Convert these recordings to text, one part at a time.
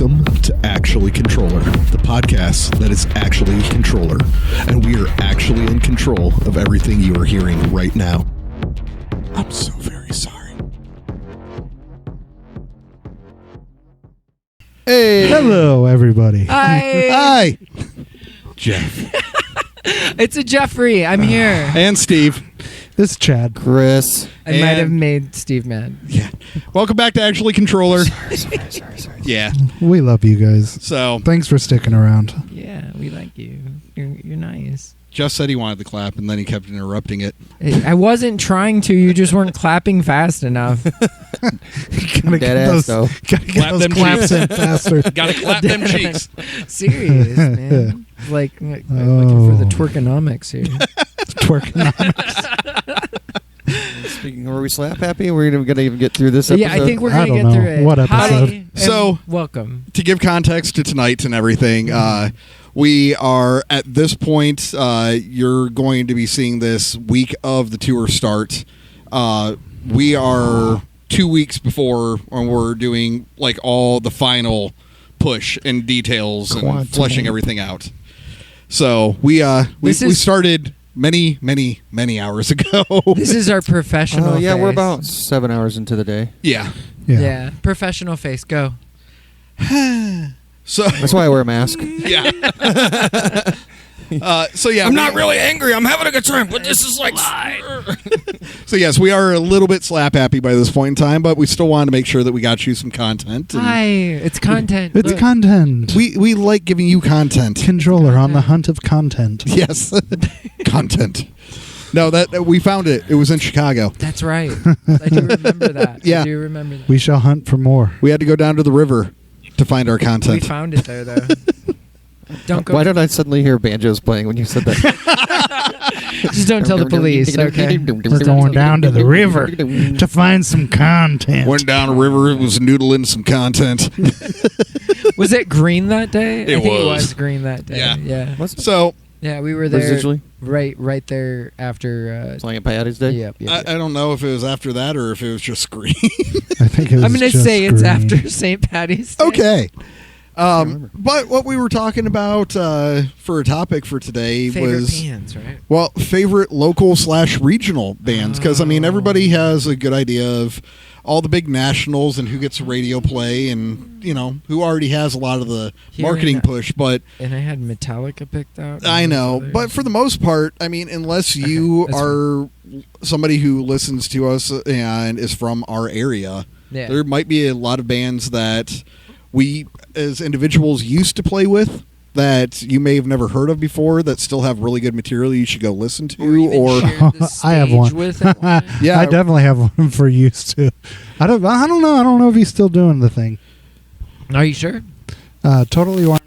Welcome to Actually Contrøller, the podcast that is actually Contrøller, and we are actually in control of everything you are hearing right now. I'm so very sorry. Hey. Hello, everybody. Hi. Jeff. It's a Jeffrey. I'm here. And Steve. This is Chad. Chris. I might have made Steve mad. Yeah. Welcome back to Actually Contrøller. Sorry. Yeah. We love you guys. So, Thanks for sticking around. Yeah, we like you. You're nice. Jeff said he wanted to clap, and then he kept interrupting it. I wasn't trying to. You just weren't clapping fast enough. Gotta Dead ass, though. Gotta get Clap those them claps cheeks. in faster. Gotta clap them cheeks. Serious, man. Like looking for the twerkonomics here. Twerking. Speaking of, are we slap happy? We're going to even get through this episode? Yeah, I think we're I going to don't get know. through it. What episode? Hi, and So- welcome. To give context to tonight and everything, we are at this point. You're going to be seeing this week of the tour start. We are 2 weeks before when we're doing like all the final push and details and Quantum. fleshing everything out. So we started many hours ago. This is our professional yeah, face. we're about 7 hours into the day. Yeah. Yeah, professional face. Go. So That's why I wear a mask. yeah. I'm not really angry. I'm having a good time, but this is like... So yes, we are a little bit slap happy by this point in time, but we still want to make sure that we got you some content. and Hi, it's content. It's Look. content. We like giving you content. Controller on the hunt of content. Yes, content. No, that we found it. It was in Chicago. That's right. I do remember that. Yeah. I do remember that. We shall hunt for more. We had to go down to the river to find our We content. found it there, though. Don't go. Why did I suddenly hear banjos playing when you said that? Just don't tell the police, okay? We're going down to the river to find some content. Went down a river. It was noodling some content. Was it green that day? It I think was. it was green that day. Yeah. Yeah. So Yeah, we were there Residually? right there after. St. Patty's Day? Yep. I don't know if it was after that or if it was just green. I think it was I'm going to just say it's green. after St. Patty's Day. Okay. But what we were talking about for a topic for today Favorite was bands, right? well, favorite local / regional bands, because I mean everybody has a good idea of all the big nationals and who gets radio play and you know who already has a lot of the Hearing marketing that- push. But And I had Metallica picked out. I know, but for the most part, I mean, unless you That's are somebody who listens to us and is from our area, Yeah. there might be a lot of bands that we as individuals used to play with that you may have never heard of before that still have really good material you should go listen to. Or even shared the I have stage one. with at one time. Yeah. I definitely have one for use too. I don't know. I don't know if he's still doing the thing. Are you sure? Totally Orange.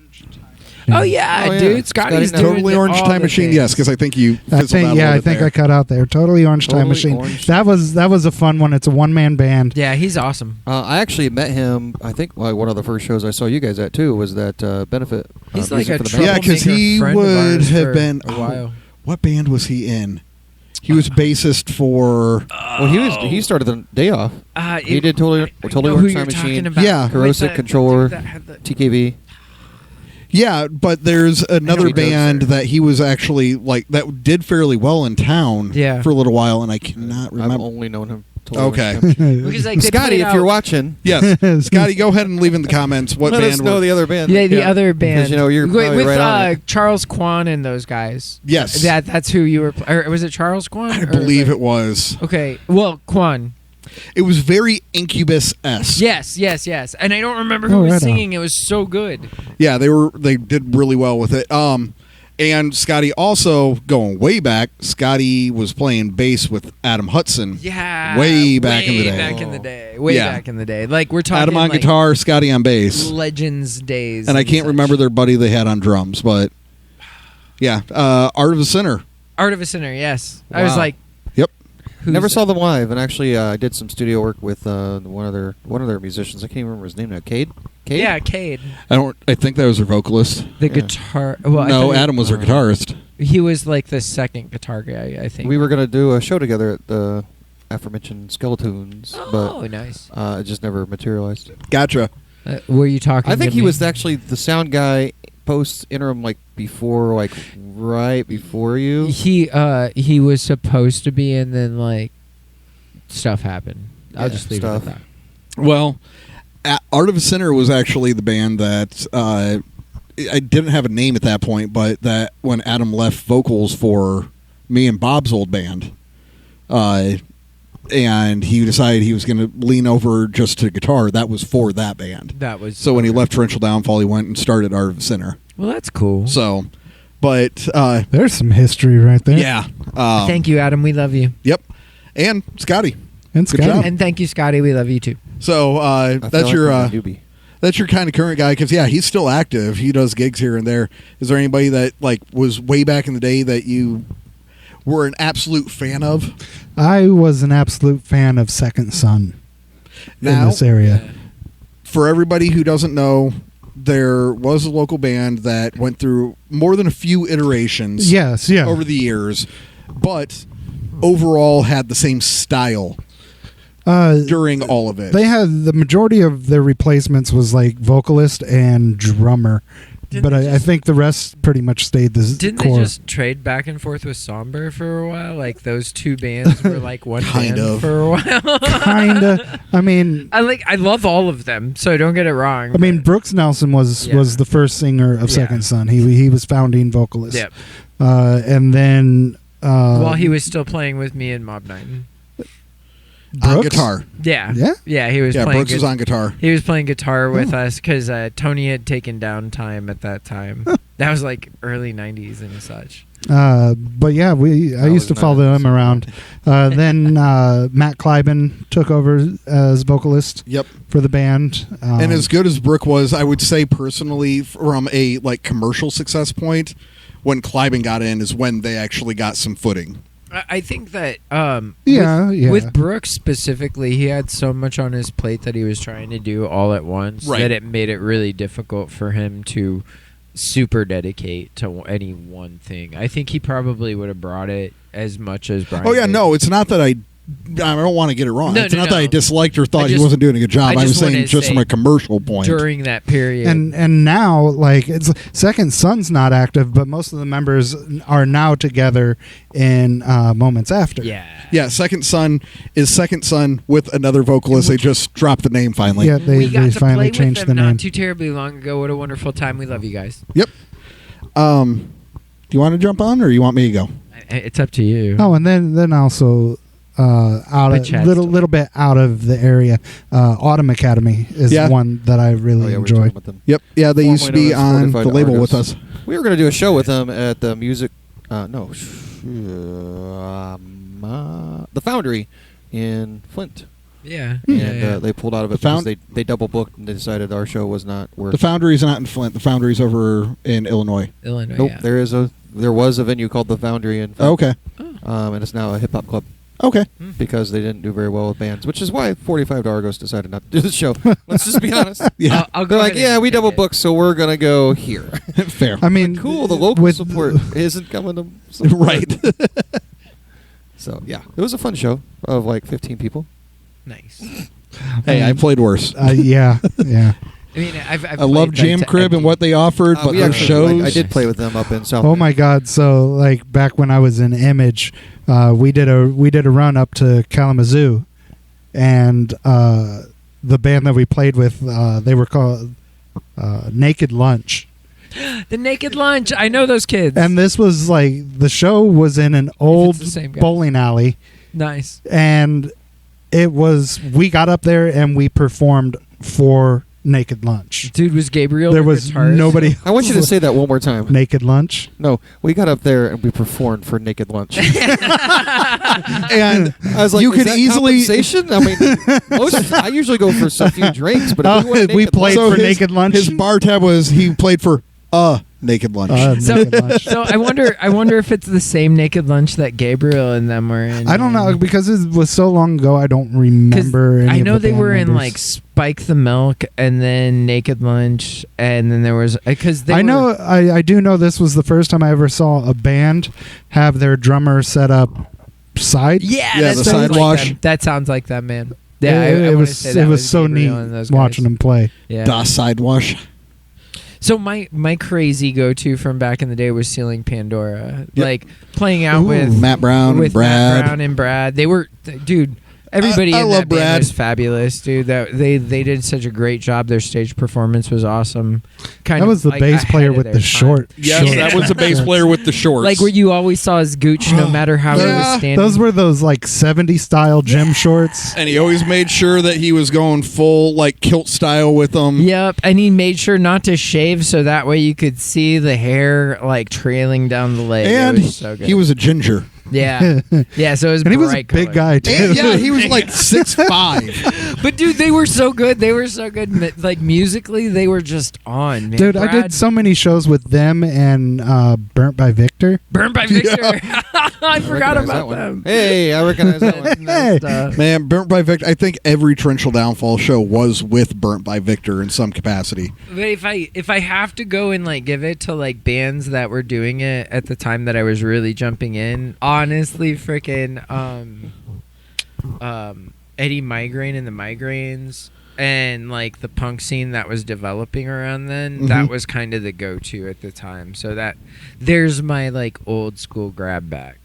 Oh yeah, Oh, yeah. dude. Scotty's Scotty doing Totally Orange all Time the Machine, things. yes, because I think you I fizzled think out a yeah, little I bit think there. I cut out there. Totally Orange Time Totally Machine. Orange. That was a fun one. It's a one-man band. Yeah, he's awesome. I actually met him, I think one of the first shows I saw you guys at, too, was that benefit. He's like music a for the band. Yeah, 'cause troublemaker he friend of would ours have for been- a while. What band was he in? He was bassist for Well, he started the day off. He did Totally I know who Orange you're Time talking Machine. about. Yeah. Corrosive With Controller. the dude that had the- TKV. yeah, but there's another he goes band there. that he was actually like that did fairly well in town Yeah. for a little while, and I cannot I've remember. only known him. Totally Okay. Orange Time Machine. Because like they Scotty, played if you're out- watching, Yes, Scotty, go ahead and leave in the comments what let band us know the other band. Yeah, the other band. you know, you're Wait, probably with right on it. Charles Kwan and those guys. Yes. That's who you were. Or was it Charles Kwan? I believe it was. Okay, well, Kwan. It was very Incubus-esque. Yes. And I don't remember who Oh, was right on. singing. It was so good. Yeah, they did really well with it. And Scotty also going way back. Scotty was playing bass with Adam Hudson. Yeah. Way back in the day. Back in the day. Way Yeah. back in the day. Like we're talking Adam on like guitar, Scotty on bass, Legends days. and I can't such. remember their buddy they had on drums, but yeah, Art of a Sinner. Art of a Sinner. Yes. I was Wow. like, Yep. who's Never that? saw them live, and actually, I did some studio work with one of their musicians. I can't remember his name now. Cade. Yeah, Cade. I think that was their vocalist. The Yeah. guitar. Well, I No, thought Adam was their guitarist. He was like the second guitar guy, I think. We were gonna do a show together at the aforementioned Skeletoons, Oh, but nice. it just never materialized. Gotcha. Were you talking? I think to he me? was actually the sound guy post interim, like before, like right before you. He was supposed to be, and then like stuff happened. I'll just leave it at that. Well, Art of a Sinner was actually the band that I didn't have a name at that point, but that when Adam left vocals for me and Bob's old band, and he decided he was going to lean over just to guitar, that was for that band. That was so when he left Torrential Downfall, he went and started Art of a Sinner. Well, that's cool. So, but there's some history right there. yeah. Thank you, Adam. We love you. Yep. And Scotty. And Good Scotty. job. And thank you, Scotty. We love you too. So I that's feel like your I'm a newbie. that's your kind of current guy, because he's still active. He does gigs here and there. Is there anybody that like was way back in the day that you were an absolute fan of? I was an absolute fan of Second Son in Now, this area. for everybody who doesn't know, there was a local band that went through more than a few iterations Yes, yeah. over the years, but overall had the same style during all of it. They had the majority of their replacements was like vocalist and drummer, Didn't but they I just- think the rest pretty much stayed the Didn't core. they just trade back and forth with Somber for a while? Like those two bands were like one Kind band of. for a while. Kinda. I mean, I love all of them, so don't get it wrong. I mean, but- Brooks Nelson was Yeah. the first singer of Yeah. Second Son. He was founding vocalist. Yep. And then While he was still playing with me in Mob 9. on Brooks? guitar. Yeah. Yeah? Yeah, he was Yeah, playing Brooks was on guitar. He was playing guitar with Oh. us because Tony had taken down time at that time. That was like early 90s and such. But yeah, I used to was follow not him around. Then Matt Kleiben took over as vocalist Yep. for the band. And as good as Brooke was, I would say personally, from a like commercial success point, when Kleiben got in is when they actually got some footing. I think that Yeah, yeah. with Brooks specifically, he had so much on his plate that he was trying to do all at once Right. that it made it really difficult for him to super dedicate to any one thing. I think he probably would have brought it as much as Brian. Oh yeah, did. no, it's not that I don't want to get it wrong. No, It's no, not no. that I disliked or thought I he just- wasn't doing a good job. I I was just wanted saying to just from say a commercial point. during that period. and now, like, it's Second Son's not active, but most of the members are now together in Moments After. yeah. Yeah, Second Son is Second Son with another vocalist. They just dropped the name finally. Yeah, we got they to finally play changed with the them name. not too terribly long ago. What a wonderful time. We love you guys. Yep. Do you want to jump on, or you want me to go? It's up to you. Oh, and then also out But of Chad's little bit out of the area, Autumn Academy is Yeah. one that I really Oh, yeah, we were enjoy. talking about them. Yep. Yeah, they used to Formerly be known as on the Fortified label Argos. with us. We were going to do a show with them at the music. The Foundry in Flint, Yeah. and yeah, yeah. they pulled out of The it because Found- they double booked and they decided our show was not worth. The Foundry's not in Flint. The Foundry's over in Illinois. Illinois. Nope, yeah. there was a venue called the Foundry in Flint, Okay. and it's now a hip hop club Okay. because they didn't do very well with bands, which is why 45 Argos decided not to do the show. Let's just be honest. Yeah. I'll go They're like, ahead yeah, and we take double it. booked, so we're gonna go here. Fair. I mean, Cool, the local with- support isn't coming to support. Right. So yeah, it was a fun show of like 15 people. Nice. Hey, I played worse. Yeah, yeah. I mean, I've I love played, Jam like, to Crib and empty. what they offered, but We their actually, shows. I did play with them up in South. Oh my God! So like back when I was in Image, we did a run up to Kalamazoo, and the band that we played with, they were called Naked Lunch, The Naked Lunch. I know those kids. and this was like the show was in an old the same guy. bowling alley, Nice. and we got up there and we performed for Naked Lunch. Dude, was Gabriel There the was guitarist? nobody. I want you to say that one more time. Naked Lunch. No, we got up there and we performed for Naked Lunch. And I was like, you is could that easily. compensation? I mean, I usually go for a few drinks, but if we, went we Naked played Lunch- for Naked Lunch. His bar tab was he played for Naked Lunch. So, Naked Lunch. so I wonder if it's the same Naked Lunch that Gabriel and them were in. I don't know because it was so long ago. I don't 'Cause remember. Any I know of the they band were in members. like Spike the Milk and then Naked Lunch and then there was because I do know this was the first time I ever saw a band have their drummer set up side. Yeah, Yeah, that the sounds side like wash. them. That sounds like that, man. Yeah, it was so neat watching them play. Yeah. Das Sidewash. So my crazy go-to from back in the day was Sealing Pandora. Yep. Like playing out Ooh, with Matt Brown, with Brad. Matt Brown and Brad. They were dude. Everybody I in love that Brad. band was fabulous, dude. That they did such a great job. Their stage performance was awesome. That was the bass player with the short. Yes, short that was the bass player with the shorts. Like where you always saw his gooch, no matter how he was standing. Those were those like 70s style gym shorts. And he always made sure that he was going full like kilt style with them. Yep, and he made sure not to shave so that way you could see the hair like trailing down the leg. And it was so good. he was a ginger. Yeah, yeah. So it was And he was a bright big color. guy too. And, yeah, he was like 6'5". But dude, they were so good. They were so good. Like musically, they were just on. Man. Dude, I Brad- did so many shows with them and Burnt by Victor. Burned by Victor. I forgot recognize that about one. them. Hey, I recognize that one. Hey. Man, Burnt by Victor. I think every Torrential Downfall show was with Burnt by Victor in some capacity. But if I have to go and like give it to like bands that were doing it at the time that I was really jumping in, honestly, freaking Eddie Migraine and the Migraines and like the punk scene that was developing around then, that was kind of the go-to at the time. So that there's my like old school grab back.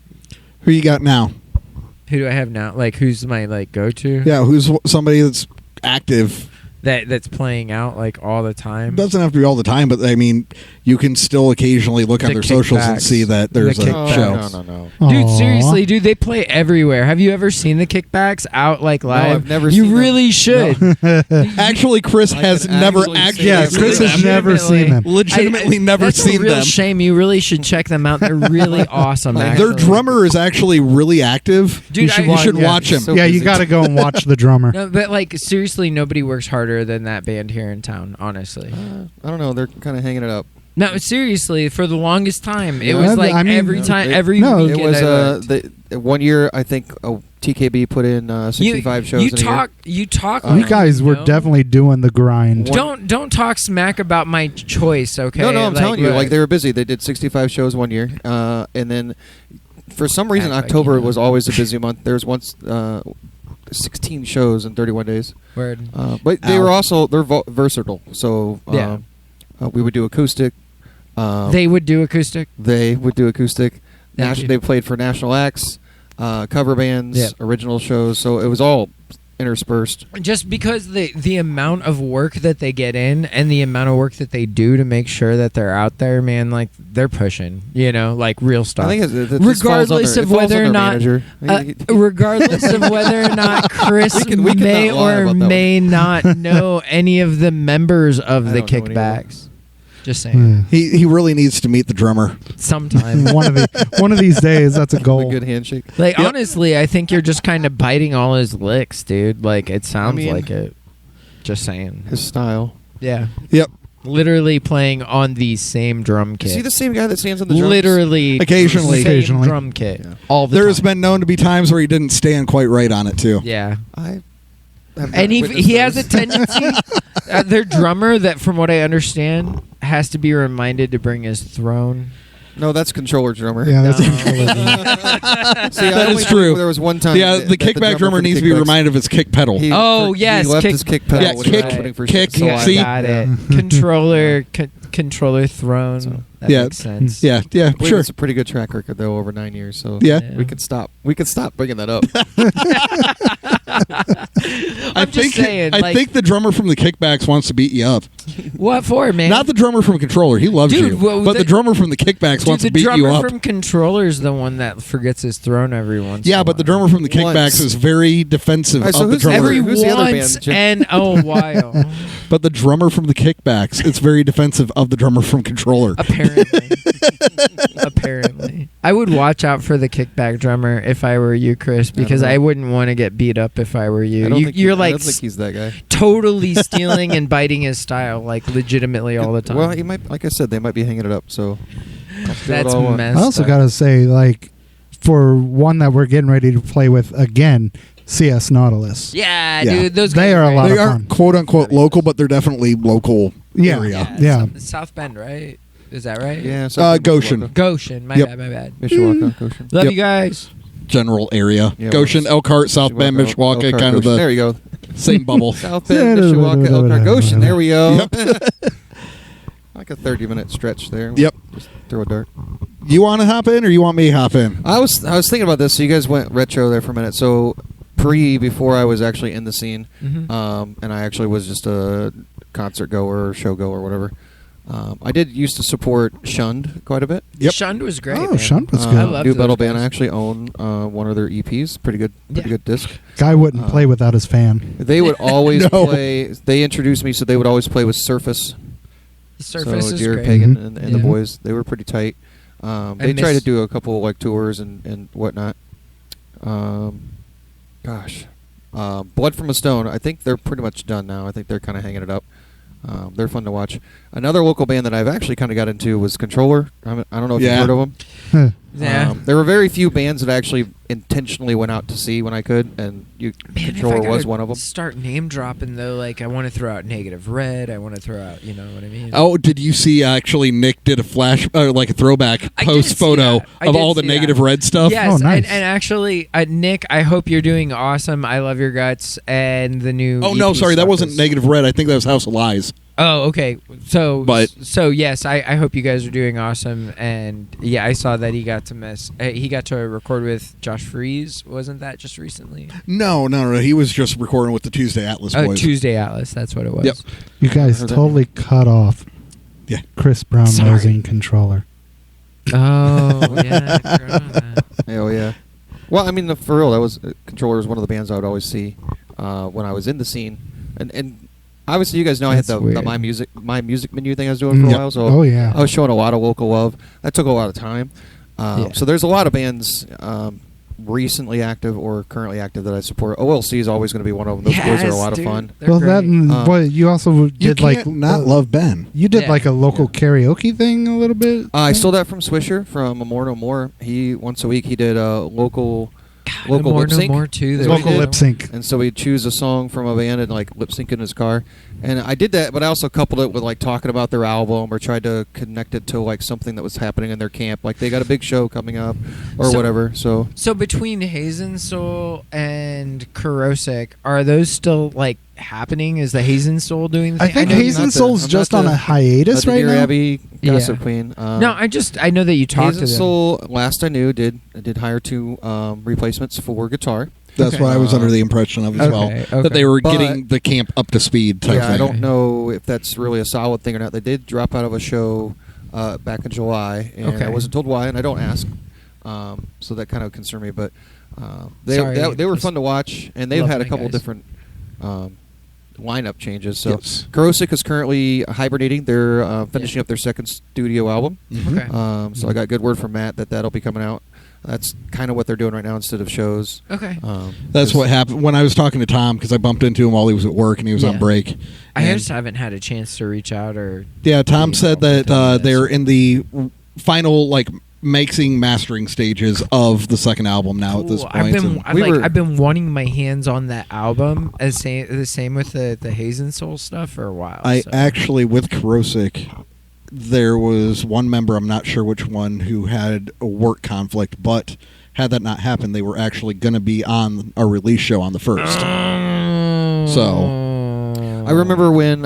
Who you got now? Who do I have now? Like who's my like go-to? Yeah, who's somebody that's active? That's playing out like all the time. Doesn't have to be all the time, but I mean, you can still occasionally look on The their socials and Kickbacks. see that there's The a Kickbacks. show. No. Dude, Aw. seriously, dude, they play everywhere. Have you ever seen the Kickbacks out like live? I've never You seen them. really should. Actually, Chris I has could never actually actually. see Yeah, them. Chris has never seen them. Legitimately never that's seen a real them. shame. You really should check them out. They're really awesome. Their Their actually. drummer is actually really active. Dude, you should, I- you should yeah. watch him. So Yeah, you busy. got to go and watch the drummer. No, but like seriously, nobody works harder than that band here in town. Honestly, I don't know. They're kind of hanging it up. no, seriously. For the longest time, it Yeah, was like I mean, every time, it- every no, weekend. It was I looked. one year. I think TKB put in 65 shows. You in a year. talk. You talk. You like guys you were know. definitely doing the grind. Don't talk smack about my choice, okay? No, I'm telling you, look. like they were busy. They did 65 shows one year, and then for some reason Act like October you know. was always a busy month. There was once 16 shows in 31 days. Word. But they Ow. were also versatile. So Yeah. we would do acoustic. They would do acoustic. They would do acoustic. Thank you. They played for national acts, cover bands, Yeah. original shows. So it was all interspersed. Just because the amount of work that they get in and the amount of work that they do to make sure that they're out there, man, like they're pushing, like real stuff. I think it Regardless of whether or not, regardless of whether or not Chris We can may not lie or about that may not know any of the members of I the don't know any of them. Kickbacks. Just saying. Yeah. He really needs to meet the drummer. Sometime. one of these days, that's a a goal. good handshake. Like Yep. honestly, I think you're just kind of biting all his licks, dude. Like it sounds mean- like it. Just saying. His style. Yeah. Yep. Literally playing on the same drum kit. Is he the same guy that stands on the drums? Literally, Occasionally. same Occasionally. drum kit. Yeah. All the There's time. been known to be times where he didn't stand quite right on it too. Yeah, I have and not he witnessed has a those. tendency. Their drummer, that from what I understand, has to be reminded to bring his throne. No, that's Contrøller drummer. Yeah, that's No. See, I That only is true. think There was one time. Yeah, that the kickback drummer for the needs to be Kickbacks, reminded of his kick pedal. he- Oh, he yes, left kick- his kick pedal Yeah, when he was kick- opening for kick- so Yeah, I- see? got it. Controller throne. So- That Yeah. makes sense. Yeah, I believe sure. It's a pretty good track record though, over 9 years. So Yeah. we could stop. We could stop bringing that up. I'm just saying. I like, think the drummer from the Kickbacks wants to beat you up. what for, man? Not the drummer from Contrøller. He loves Dude, you. well, But the drummer from the Kickbacks Dude, wants the to beat you drummer up. from Controller's the one that forgets his throne every once. in Yeah, a but the while. drummer from the Kickbacks Once. is very defensive All right, so of the who's drummer. every Who's the other once band, Jim? and a while. But the drummer from the Kickbacks is very defensive of the drummer from Contrøller. Apparently, I would watch out for the kickback drummer if I were you, Chris, because know. I wouldn't want to get beat up if I were you. I don't think You're I like don't think he's that guy. totally stealing and biting his style, like legitimately all the time. Well, he might. Like I said, they might be hanging it up. So That's all messed I also up. gotta say, like, for one that we're getting ready to play with again, CS Nautilus. Yeah, Yeah. dude, those They guys are a great. lot They of aren't fun. quote unquote local, but they're definitely local Yeah. area. Yeah. South Bend, right? Is that right? Yeah. something Goshen. Mishawaka. Goshen. My Yep. bad. Mishawaka, Goshen. Love Yep. you guys. general area. Yeah, Goshen, well, Elkhart, South Bend, Mishawaka, Elkhart, kind of Goshen. There the you go. same bubble. South Bend, Mishawaka, Elkhart, Goshen. There we go. Like a 30-minute stretch there. Yep. Just throw a dart. You want to hop in, or you want me to hop in? I was thinking about this. So you guys went retro there for a minute. So before I was actually in the scene, Mhm. and I actually was just a concert goer, or show goer, whatever. I did used to support Shunned quite a bit. Yep. Shunned was great. Oh, man. Shunned was I good. loved New those metal guys. band. I actually own one of their EPs. Pretty good disc. Guy wouldn't play without his fan. They would always No. play. They introduced me, so they would always play with Surface. Surface so is Jared great. Pagan Mhm. and the Yeah. boys, they were pretty tight. They tried to do a couple like tours and whatnot. Blood from a Stone. I think they're pretty much done now. I think they're kind of hanging it up. They're fun to watch. Another local band that I've actually kind of got into was Contrøller. I don't know if Yeah. you've heard of them. Huh. Yeah. There were very few bands that I actually intentionally went out to see when I could, and Man, if I Contrøller was gotta one of them. Start name dropping though, like I want to throw out Negative Red. I want to throw out, you know what I mean? Oh, did you see? Actually, Nick did a flash, like a throwback I post did see photo that. I of did all the see Negative that. Red stuff. Yes, Oh, nice. and actually, Nick, I hope you're doing awesome. I love your guts and the new. Oh no, EP sorry, that stuff wasn't is- Negative Red. I think that was House of Lies. Oh, okay. So yes, I hope you guys are doing awesome. And yeah, I saw that he got to record with Josh Freeze. Wasn't that just recently? No. He was just recording with the Tuesday Atlas Oh, boys. Tuesday Atlas. That's what it was. Yep. You guys heard that. totally cut off Yeah. Chris Brown Sorry. losing Contrøller. Oh yeah. I forgot about that. Oh yeah. Well, I mean, for real, that was Contrøller was one of the bands I would always see when I was in the scene, and obviously you guys know I had That's the weird. my music menu thing I was doing for a Yep. while, so Oh, yeah. I was showing a lot of local love. That took a lot of time. Yeah. So there's a lot of bands recently active or currently active that I support. OLC is always going to be one of them. Those boys are a Yes, lot dude. of fun. They're Well, that great. and what you also You did can't like not love Ben. You did Yeah. like a local karaoke thing a little bit. I stole that from Swisher from More No More. He once a week he did a local God, local more, lip no sync. more too. Is There what we Local did. go. lip sync. And so he'd choose a song from a band and like lip sync in his car. And I did that, but I also coupled it with like talking about their album or tried to connect it to like something that was happening in their camp. Like they got a big show coming up or So- whatever. So So between Hazen Soul and Kurosik, are those still like happening? Is the Hazen Soul doing the I thing? think know you- Hazen not the- Soul's I'm just not on the- a hiatus the right Dear now. Abby Yeah. Gossip Queen. No, I know that you talked to Hazen them. Soul, last I knew, did hire two replacements for guitar. That's Okay. what I was under the impression of as well. Okay. That they were But- getting the camp up to speed type Yeah, thing. I don't know if that's really a solid thing or not. They did drop out of a show back in July, and Okay. I wasn't told why, and I don't ask. So that kind of concerned me. But Sorry. they were fun to watch, and they've Love had a my couple guys. different lineup changes. So Yes. Kurosik is currently hibernating. They're finishing up their second studio album. Mhm. Okay. So I got good word from Matt that that'll be coming out. That's kind of what they're doing right now instead of shows. Okay. That's 'cause- what happened when I was talking to Tom, because I bumped into him while he was at work and he was Yeah. on break. I And- just haven't had a chance to reach out or. Yeah, Tom said that Tell me they're this. in the final like mixing, mastering stages of the second album now at this Cool. point. and- I've been wanting my hands on that album. The same with the Hazen Soul stuff for a while. I so. actually, with Kurosik, there was one member, I'm not sure which one, who had a work conflict, but had that not happened, they were actually going to be on a release show on the 1st. So- I remember when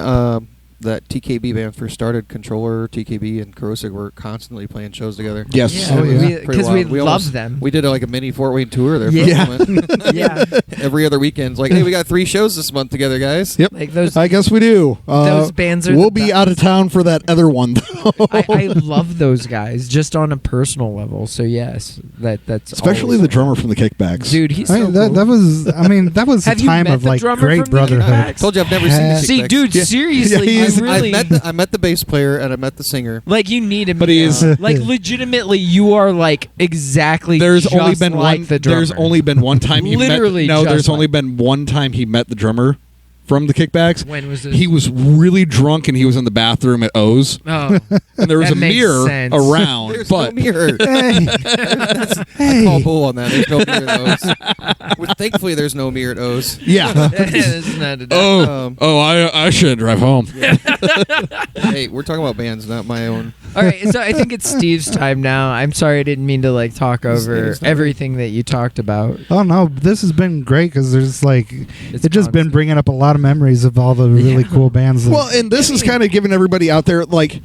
that TKB band first started. Contrøller, TKB, and Kurosik were constantly playing shows together. Yes. Yeah, Oh, yeah. because we love them. We did like a mini Fort Wayne tour there. Yeah. For a moment. Yeah. Every other weekend, it's like, hey, we got 3 shows this month together, guys. Yep. Like those. I guess we do. Those bands are We'll the be best. out of town for that other one, though. I love those guys just on a personal level. So yes, that's Especially always the drummer from the Kickbacks. dude. He's I so mean, that, cool. that was. I mean, that was a Have you time met of the like drummer great from the brotherhood. Kickbacks? Told you I've never seen the See, Kickbacks. dude, Yeah. seriously, Yeah, he's- I really I met the bass player and I met the singer. like you need him. But he is- like legitimately, you are like exactly. There's just only been like one. The drummer. There's only been one time he Literally met. No, just there's only like- been one time he met the drummer from the Kickbacks. When was this? He was really drunk and he was in the bathroom at O's, Oh, and there was That a makes mirror sense. around. There's but no mirror. Hey, I call bull on that. There's no mirror in those. Thankfully, there's no mirrored O's. Yeah. It's not a I should drive home. Hey, we're talking about bands, not my own. All right, so I think it's Steve's time now. I'm sorry I didn't mean to like talk over everything that you talked about. Oh no, this has been great because there's like It's it's just been constant. bringing up a lot of memories of all the really cool bands. Well, and this is kind of giving everybody out there like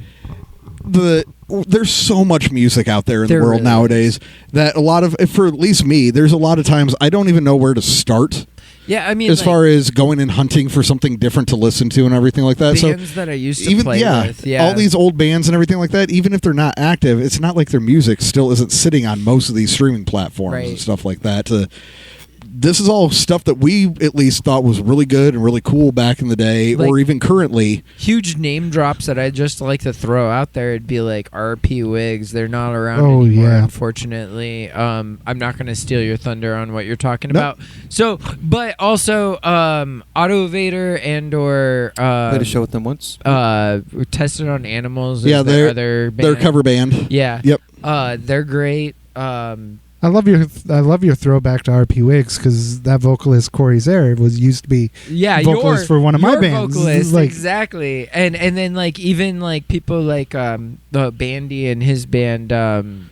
there's so much music out there in There the world really nowadays that a lot of, for at least me, there's a lot of times I don't even know where to start Yeah, I mean, as far as going and hunting for something different to listen to and everything like that. bands So that I used to even play with, all these old bands and everything like that, even if they're not active, it's not like their music still isn't sitting on most of these streaming platforms Right. and stuff like that. This is all stuff that we at least thought was really good and really cool back in the day, Like- or even currently. huge name drops that I just like to throw out there. It'd be like RP Wigs. They're not around Oh, anymore, yeah. unfortunately. I'm not going to steal your thunder on what you're talking No. about. So, but also Auto Evader and or Played a show with them once. Tested on Animals. Yeah, is the they're other their band. cover band. Yeah. Yep. They're great. I love your throwback to RP Wigs because that vocalist Corey Zare used to be Yeah, vocalist for one of my your bands. vocalist, Like- exactly. And then like even like people like the Bandy and his band Carcosa?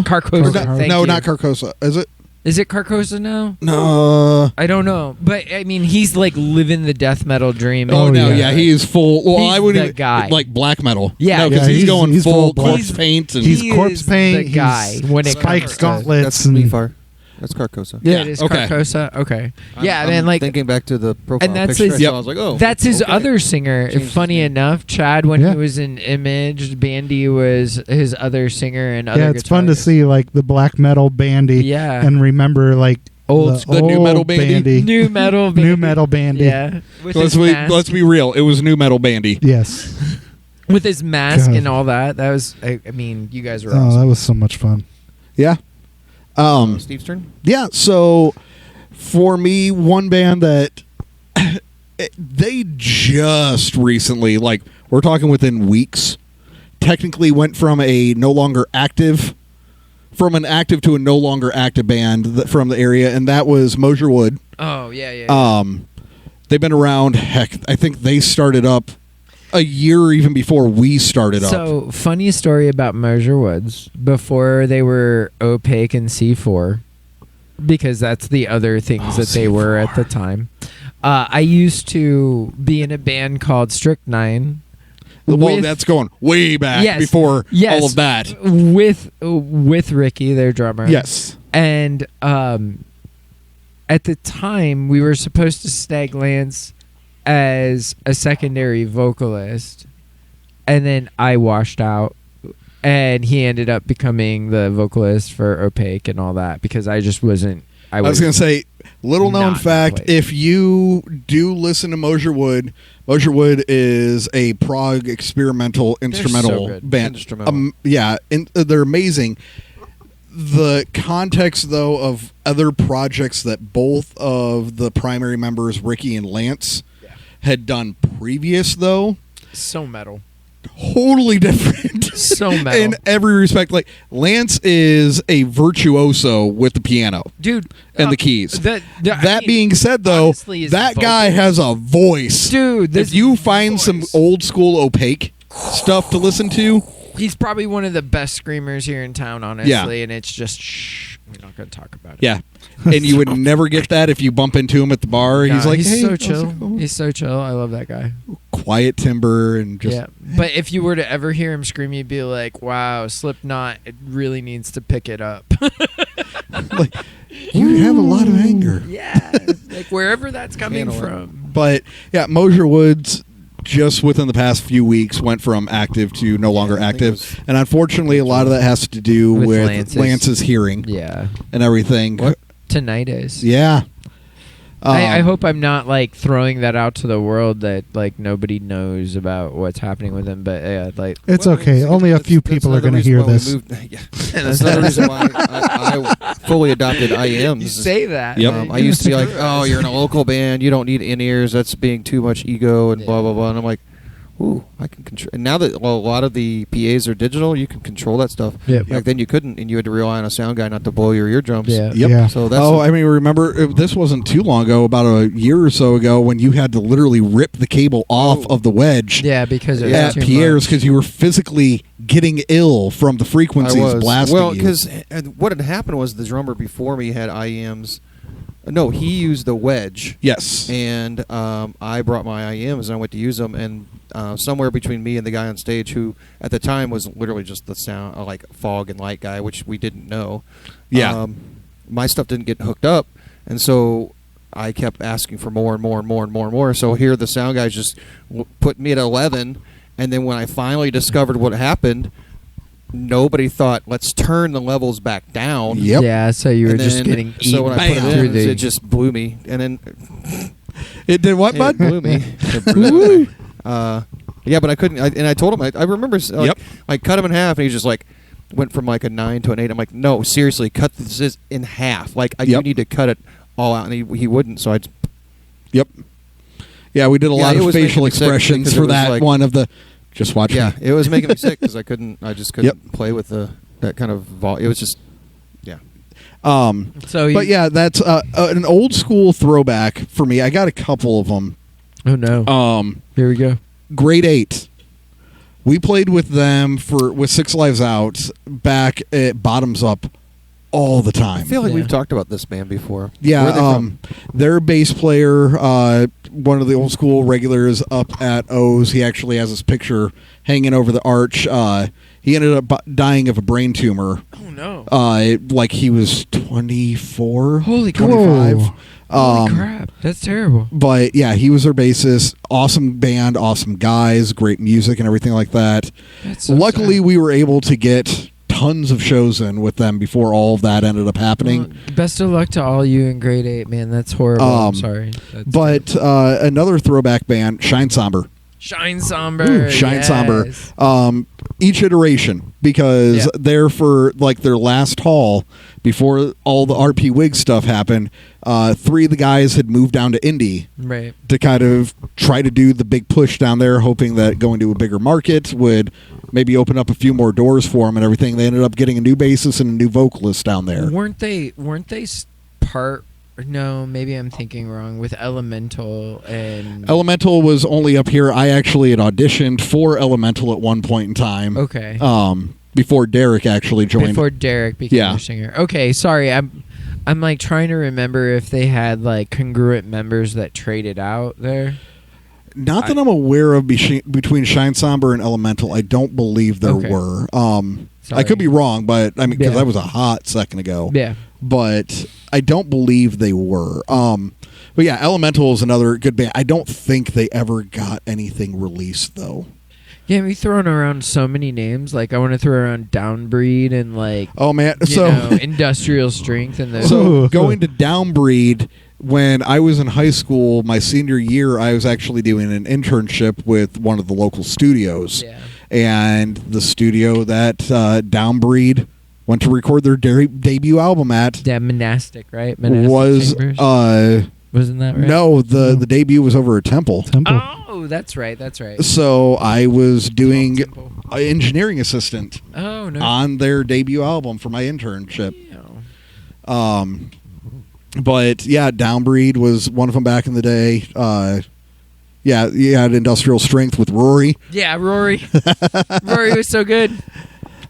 Carcosa. Thank No, you. not Carcosa. Is it? Is it Carcosa now? No. I don't know, but I mean he's like living the death metal dream. Oh, Oh, no, yeah. yeah, he is full. Well, He's I wouldn't the guy. like black metal. Yeah. no, because Yeah, he's going he's full full corpse black. paint and He's He corpse is paint. the guy he's when it spiked comes to- gauntlets. That's and Leafar. That's Carcosa. Yeah, it is okay. Carcosa. Okay, yeah, I'm man, like thinking back to the profile and that's picture, his- so I was like, oh, that's his okay. other singer. Changed his Funny name. enough, Chad when Yeah. he was in Image, Bandy was his other singer and other. yeah, it's fun to guitarist. see like the black metal bandy Yeah. and remember like Old the school- The new metal old bandy? New metal, bandy. New metal bandy. Yeah, with let's his mask, be real. It was new metal bandy. Yes. with his mask God. and all that. That was, I mean, you guys were Oh, awesome. that was so much fun. Yeah. Steve's turn. Yeah. So for me, one band that they just recently, like we're talking within weeks, technically went from a no longer active, from an active to a no longer active band from the area, and that was Mosier Wood. Oh yeah. They've been around. Heck, I think they started up a year even before we started up. So funny story about Mosier Woods before they were Opaque and C4, because that's the other things that they were at the time. I used to be in a band called Strychnine. Well, with- that's going way back Yes, before yes, all of that. with Ricky, their drummer. Yes. And at the time, we were supposed to snag Lance as a secondary vocalist, and then I washed out, and he ended up becoming the vocalist for Opaque and all that because I just wasn't. I was going to say, little known not fact, played. if you do listen to Mosier Wood is a prog experimental instrumental good. band. Instrumental. They're amazing. The context, though, of other projects that both of the primary members, Ricky and Lance, had done previous, though, so metal, totally different. so metal, In every respect. Like, Lance is a virtuoso with the piano dude, and the keys. I That mean, being said, though, honestly, his that guy vocals- has a voice. dude. This If you find some voice. old school Opaque stuff to listen to, He's probably one of the best screamers here in town, honestly, and it's just shh. We're not going to talk about it. yeah. And you would never get that if you bump into him at the bar. No, He's like, he's hey, so how's it chill. going?" He's so chill. I love that guy. Quiet timber and just Yeah, but if you were to ever hear him scream, you'd be like, "Wow, Slipknot! It really needs to pick it up." like, you have a lot of anger. Yeah, like wherever that's coming Handle it. from. But yeah, Mosier Woods just within the past few weeks went from active to no longer I think it active, was- and unfortunately, a lot of that has to do With with Lance's hearing Yeah, and everything. What? tinnitus. Yeah. I hope I'm not like throwing that out to the world that like nobody knows about what's happening with him. But yeah, like It's Well, okay. Only a few people are going to hear this. Yeah. That's another reason why I fully adopted IEMs. you say that. Yep. I used to be like, oh, you're in a local band. You don't need in-ears. That's being too much ego and blah, blah, blah. And I'm like, ooh, I can control. And now that a lot of the PAs are digital, you can control that stuff. Yep. Back then you couldn't, and you had to rely on a sound guy not to blow your eardrums. Yeah. Yep. Yeah. So that's I mean, remember, this wasn't too long ago, about a year or so ago, when you had to literally rip the cable off of the wedge Yeah, because it was at too Pierre's much. because you were physically getting ill from the frequencies I was. blasting Well, you. because what had happened was the drummer before me had IEMs. No, he used the wedge. Yes. And I brought my IEMs and I went to use them, and somewhere between me and the guy on stage, who at the time was literally just the sound like fog and light guy, which we didn't know. Yeah. My stuff didn't get hooked up, and so I kept asking for more and more and more and more and more. So here the sound guys just put me at 11, and then when I finally discovered what happened, nobody thought, let's turn the levels back down. Yep. Yeah, so you were And just then- getting eaten so when I put it through in, the. it just blew me, and then It did what, it bud? blew me. It blew me. Yeah, but I couldn't. And I told him. I remember. Yep. I cut him in half, and he just like went from like a 9 to an 8. I'm like, no, seriously, cut this in half. Like, you Yep. need to cut it all out, and he wouldn't. So I just, Yep. Yeah, we did a Yeah, lot it of was facial making me sick expressions because it for was that like- one of the. Just watch yeah, me. it was making me sick because I just couldn't play with that kind of it was just, yeah. So But yeah, that's an old school throwback for me. I got a couple of them. Oh no. Here we go. Grade 8. We played with them with Six Lives Out back at Bottoms Up all the time. I feel like Yeah. we've talked about this band before. Yeah, Where are they from? their bass player, one of the old school regulars up at O's, he actually has his picture hanging over the arch. He ended up dying of a brain tumor. Oh no. Like he was 24. Holy crap. 25. Holy crap. That's terrible. But yeah, he was their bassist. Awesome band, awesome guys, great music and everything like that. That's so Luckily, sad. we were able to get tons of shows in with them before all of that ended up happening. Well, best of luck to all you in grade 8, man. That's horrible. I'm sorry. That's But another throwback band, Shine Somber. Shine Somber. Ooh, Shine Somber. yes. Each iteration, because Yeah. they're for like their last haul before all the RP Wig stuff happened. 3 of the guys had moved down to Indy Right. to kind of try to do the big push down there, hoping that going to a bigger market would maybe open up a few more doors for them and everything. They ended up getting a new bassist and a new vocalist down there. Weren't they part? No, maybe I'm thinking wrong. With Elemental and Elemental was only up here. I actually had auditioned for Elemental at one point in time. Okay. Before Derek actually joined. Before Derek became Yeah. a singer. Okay, sorry. I'm like trying to remember if they had like congruent members that traded out there. Not that I'm aware of between Shine Somber and Elemental. I don't believe there Okay. were. Sorry. I could be wrong, but I mean, because Yeah. that was a hot second ago. Yeah. But I don't believe they were. But yeah, Elemental is another good band. I don't think they ever got anything released though. Yeah, we throwing around so many names. Like I want to throw around Downbreed and like Oh man, you so know, Industrial Strength and the so going to Downbreed. When I was in high school, my senior year, I was actually doing an internship with one of the local studios. yeah. And the studio that Downbreed went to record their debut album at Yeah, Monastic, right? Monastic was Chambers? no, Wasn't that right? the debut was over at Temple. Temple. Oh, that's right. That's right. So I was doing Temple. engineering assistant Oh no. on their debut album for my internship. Yeah. But yeah, Downbreed was one of them back in the day. Yeah, you had Industrial Strength with Rory. Yeah, Rory. Rory was so good.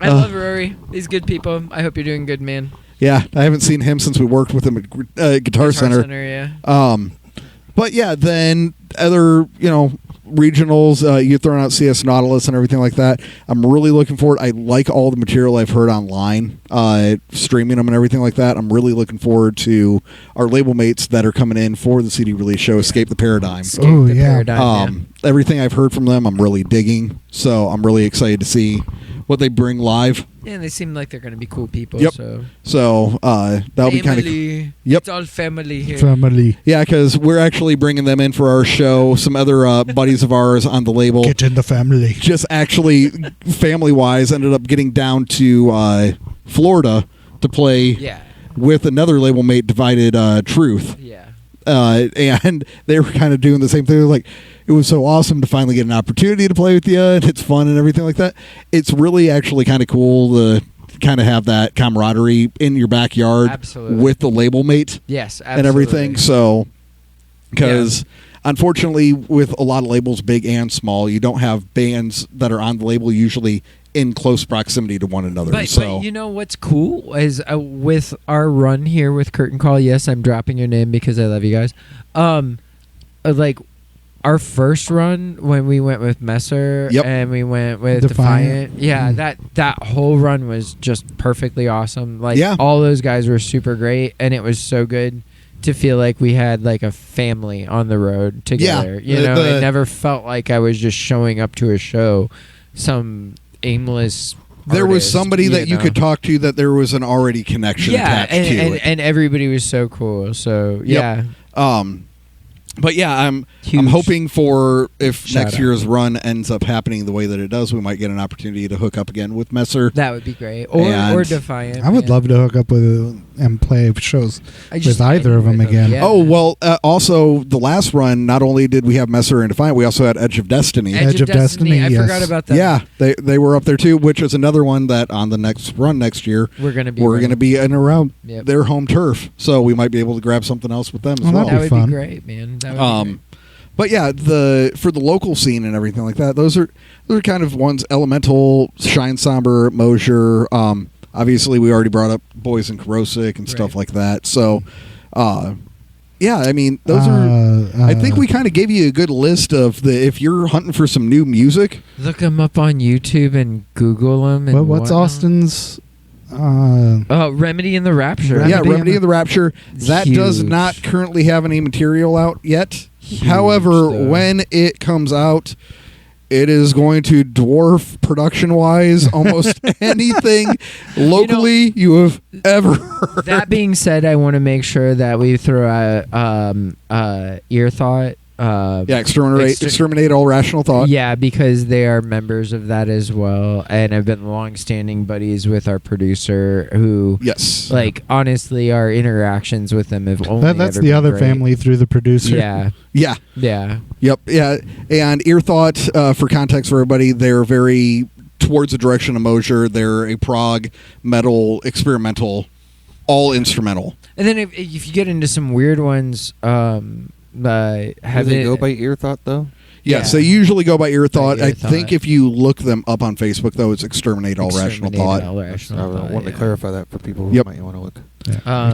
I love Rory. He's good people. I hope you're doing good, man. Yeah, I haven't seen him since we worked with him at Guitar Center. Yeah. But yeah, then other, regionals, you're throwing out CS Nautilus and everything like that. I'm really looking forward. I like all the material I've heard online, streaming them and everything like that. I'm really looking forward to our label mates that are coming in for the CD release show, Escape the Paradigm. Oh, The yeah. Paradigm, Everything I've heard from them, I'm really digging. So I'm really excited to see what they bring live. yeah, and they seem like they're going to be cool people. Yep. So So that'll be kind of... Family. Yep. It's all family here. Family. Yeah, because we're actually bringing them in for our show. Some other buddies of ours on the label Get in the family. just actually, family-wise, ended up getting down to Florida to play Yeah. with another label mate, Divided Truth. Yeah. And they were kind of doing the same thing. They're like, it was so awesome to finally get an opportunity to play with you, and it's fun and everything like that. It's really actually kind of cool to kind of have that camaraderie in your backyard Absolutely. with the label mate Yes, absolutely. and everything. So, because unfortunately, with a lot of labels, big and small, you don't have bands that are on the label usually in close proximity to one another. But you know what's cool is with our run here with Curtain Call. Yes, I'm dropping your name because I love you guys. Like our first run when we went with Messer and we went with Defiant. Yeah, that whole run was just perfectly awesome. Like all those guys were super great, and it was so good to feel like we had like a family on the road together. You know, it never felt like I was just showing up to a show, some aimless. There was somebody that you could talk to that there was an already connection attached to. And everybody was so cool. So but yeah, I'm hoping for if next year's run ends up happening the way that it does, we might get an opportunity to hook up again with Messer. That would be great. Or Defiant. I would love to hook up with and play shows with either of them again. Yeah. Oh, well, also the last run, not only did we have Messer and Defiant, we also had Edge of Destiny. Edge of Destiny, I forgot about that. Yeah, they were up there too, which is another one that on the next run next year, we're going to be in around their home turf. So we might be able to grab something else with them as well. That would be great, man. That would be great. But yeah, for the local scene and everything like that, those are kind of ones. Elemental, Shine Somber, Mosier. Obviously, we already brought up Boys and Corrosic and stuff like that. So, yeah, I mean, those are. I think we kind of gave you a good list of if you're hunting for some new music. Look them up on YouTube and Google them. And what's Austin's? Remedy and the Rapture. Remedy and the Rapture. That does not currently have any material out yet. However, when it comes out, it is going to dwarf production-wise almost anything locally you have ever heard. That being said, I want to make sure that we throw out Ear Thought. Exterminate all rational thought. Yeah, because they are members of that as well, and have been long-standing buddies with our producer. Who, like honestly, our interactions with them have only that's the other family through the producer. Yep. Yeah. And Ear Thought, for context for everybody, they're very towards the direction of Mosier. They're a prog metal experimental, all instrumental. And then if you get into some weird ones. Do they go by Ear Thought though? Yes, they usually go by Ear Thought. I think if you look them up on Facebook, though, it's Exterminate All Rational Thought. I wanted to clarify that for people who might want to look.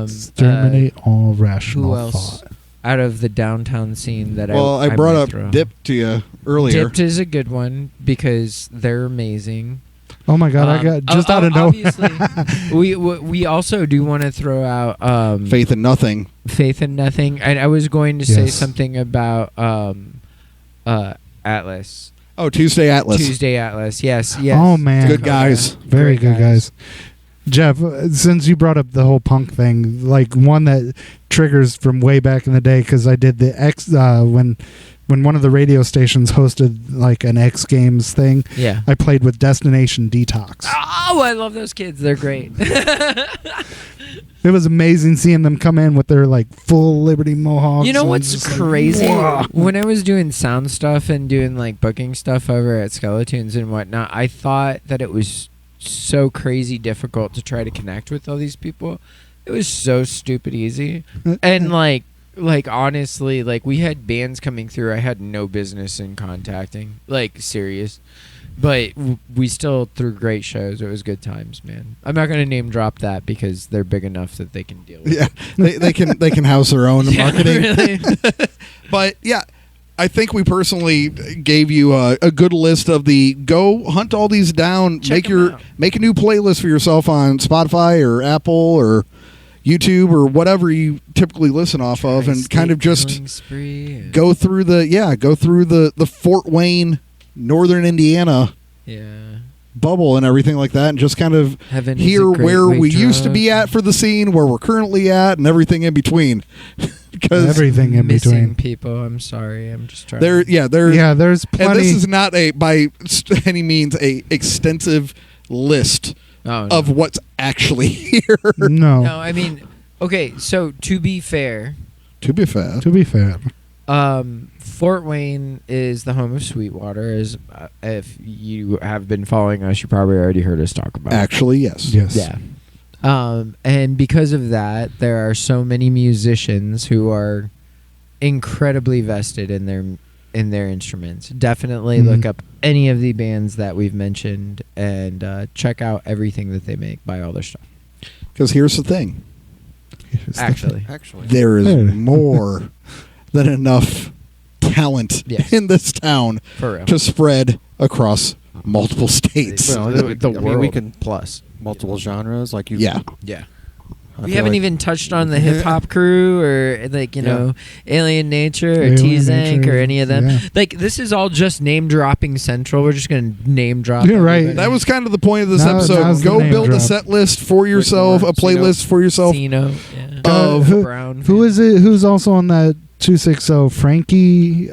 Exterminate All Rational Who else Thought. Out of the downtown scene that I brought up Dipped to you earlier. Dipped is a good one because they're amazing. Oh my God! I got just out of nowhere. we also do want to throw out Faith in Nothing. Faith in Nothing, and I was going to say something about Atlas. Oh, Tuesday Atlas. Tuesday Atlas. Yes. Oh man, good guys. Very good guys. Jeff, since you brought up the whole punk thing, like one that triggers from way back in the day, because I did the when one of the radio stations hosted like an X Games thing, I played with Destination Detox. Oh, I love those kids. They're great. It was amazing seeing them come in with their like full Liberty Mohawks. You know what's crazy? When I was doing sound stuff and doing like booking stuff over at Skeletons and whatnot, I thought that it was so crazy difficult to try to connect with all these people. It was so stupid easy. And like honestly, like we had bands coming through I had no business in contacting, like serious, but we still threw great shows. It was good times, man. I'm not going to name drop that because they're big enough that they can deal with it. they can house their own marketing. Really. But yeah, I think we personally gave you a good list of go hunt all these down. Make a new playlist for yourself on Spotify or Apple or YouTube or whatever you typically listen off of, and kind of just go through the Fort Wayne, Northern Indiana bubble and everything like that, and just kind of hear where we used to be at for the scene, where we're currently at, and everything in between. Because everything in between. People, I'm sorry, I'm just trying. There's plenty. And this is not by any means a extensive list of what's actually here. No, I mean, okay. So to be fair, Fort Wayne is the home of Sweetwater. As if you have been following us, you probably already heard us talk about. Actually, yes. Yes. Yeah. And because of that, there are so many musicians who are incredibly vested in their instruments. Definitely look up any of the bands that we've mentioned and check out everything that they make. Buy all their stuff. Because here's the thing. Actually, There is more than enough talent Yes. in this town for real. to spread across multiple states. Well, The I mean, world we can plus. multiple genres like you. Yeah. Yeah. I We feel haven't like- even touched on the hip hop crew or like Alien Nature or Alien T-Zank Nature, or any of them. yeah. Like this is all just name dropping central. We're just gonna name drop. Yeah, right. everybody. That was kind of the point of this Now's episode. the Go name build a drop. set list for yourself, a Rick playlist for yourself. Cino. Yeah. Of- Brown. Who is it? Who's also on that 260? Frankie.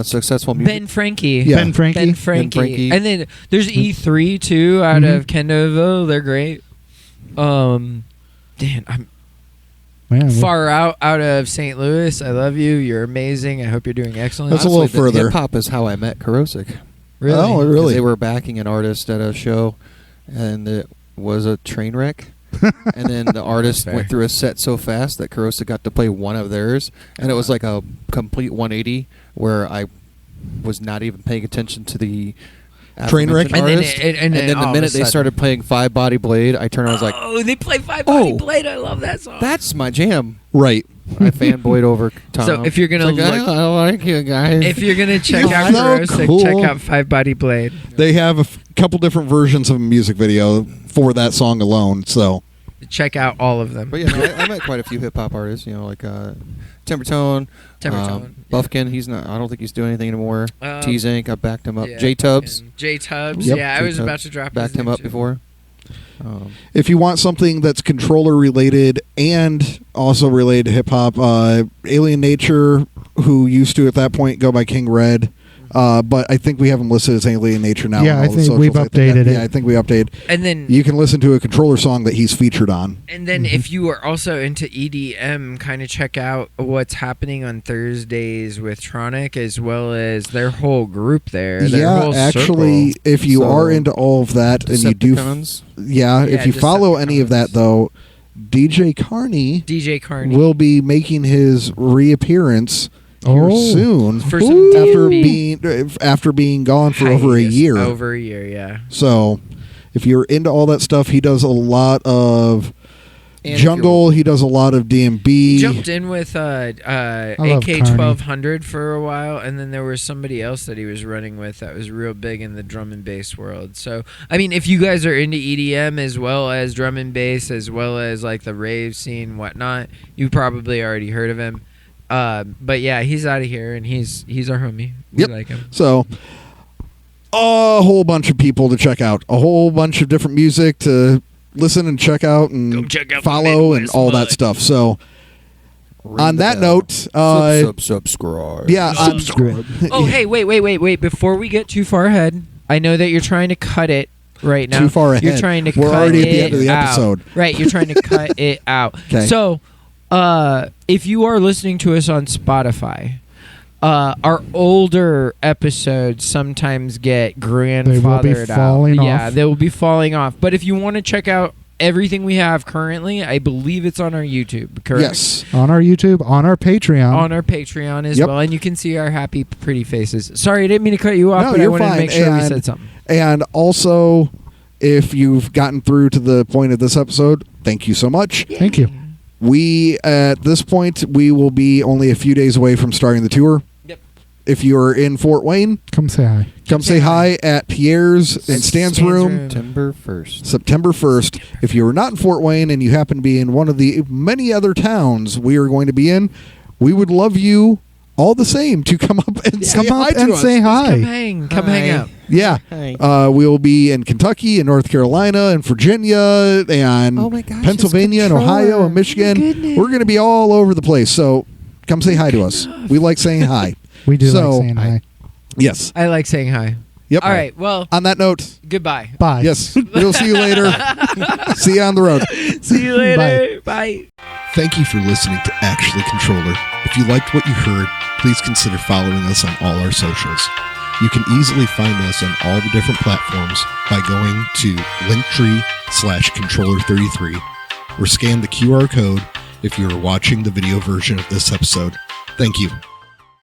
Successful music. Ben Frankie. Yeah. Ben Frankie. Ben Frankie. Frankie. And then there's E3 too out of Kendoville. They're great. Dan, I'm Man, far out of St. Louis. I love you. You're amazing. I hope you're doing excellent. That's a little further. Hip hop is how I met Karosik. Really? Oh, 'Cause really? They were backing an artist at a show, and it was a train wreck. And then the artist Fair. went through a set so fast that Karosik got to play one of theirs, and it was like a complete 180 where I was not even paying attention to the Train wreck? aforementioned And then artist. and then the all of a minute they sudden- started playing Five Body Blade, I turned. I was like, oh, they play Five Body Oh. Blade. I love that song. "That's my jam." Right. I fanboyed over Tom. So if you're gonna It's like, look- I like you guys. If you're gonna check You're out so Karosik, cool. check out Five Body Blade. They have a couple different versions of a music video for that song alone. So Check out all of them. But yeah, no, I met quite a few hip hop artists. Like Timbertone, Timbertone, Buffkin. He's not. I don't think he's doing anything anymore. T-Zank, I backed him up. Yeah, J Tubbs, and J Tubbs. Yep. Yeah, I was J-Tubbs. about to drop. his backed him name up too. before. if you want something that's controller related and also related to hip hop, Alien Nature, who used to at that point go by King Red. But I think we have him listed as Alien Nature now. Yeah, on I all the think socials. we've I think updated it. Yeah, I think we updated. And then You can listen to a controller song that he's featured on. And then if you are also into EDM, kind of check out what's happening on Thursdays with Tronic, as well as their whole group there. Their Yeah, whole actually, circle. if you So, are into all of that and you do, Decepticons. if you follow any of that though, DJ Carney DJ Carney. will be making his reappearance here Oh. soon For some after being gone for over a hiatus. year. Over a year, yeah. So, if you're into all that stuff, he does a lot of And jungle. He does a lot of DMB. He jumped in with love AK-1200 for a while, and then there was somebody else that he was running with that was real big in the drum and bass world. So, I mean, if you guys are into EDM as well as drum and bass, as well as like the rave scene, whatnot, you probably already heard of him. But yeah, he's out of here, and he's our homie. We Yep. like him. So, a whole bunch of people to check out. A whole bunch of different music to listen and check out Go and check out the follow and Midwest all Mud. that stuff. So, Ring on the that bell. note, subscribe. yeah. Subscribe. Oh, hey, wait! Before we get too far ahead, I know that you're trying to cut it right now. Too far ahead. You're trying to We're cut already it at the end of the out. episode. Right, you're trying to cut it out. 'Kay. So, if you are listening to us on Spotify, our older episodes sometimes get grandfathered out. falling Yeah, off. they will be falling off. But if you want to check out everything we have currently, I believe it's on our YouTube, correct? Yes. On our YouTube, on our Patreon. On our Patreon as Yep. well, and you can see our happy, pretty faces. Sorry, I didn't mean to cut you off, No, but I you're wanted to fine. make sure we And- said something. And also, if you've gotten through to the point of this episode, thank you so much. Thank you. We, at this point, we will be only a few days away from starting the tour. Yep. If you're in Fort Wayne, Come say hi. come say hi at Pierre's in Stan's room. September 1st. September 1st. If you are not in Fort Wayne and you happen to be in one of the many other towns we are going to be in, we would love you all the same to come up and say Come hi up to and us. say Come hi. hang Hi. out. Yeah. Hi. We'll be in Kentucky and North Carolina and Virginia and Oh my gosh, Pennsylvania it's and Ohio Contrøller. and Michigan. goodness. We're going to be all over the place. So come say hi to us. We like saying hi. We do So- like saying hi. Yes. I like saying hi. Yep. All right, well, On that note, goodbye. Bye. yes, we'll see you later. See you on the road. See you later. Bye. Thank you for listening to Actually Controller. If you liked what you heard, please consider following us on all our socials. You can easily find us on all the different platforms by going to linktree/controller33 or scan the QR code if you are watching the video version of this episode. Thank you.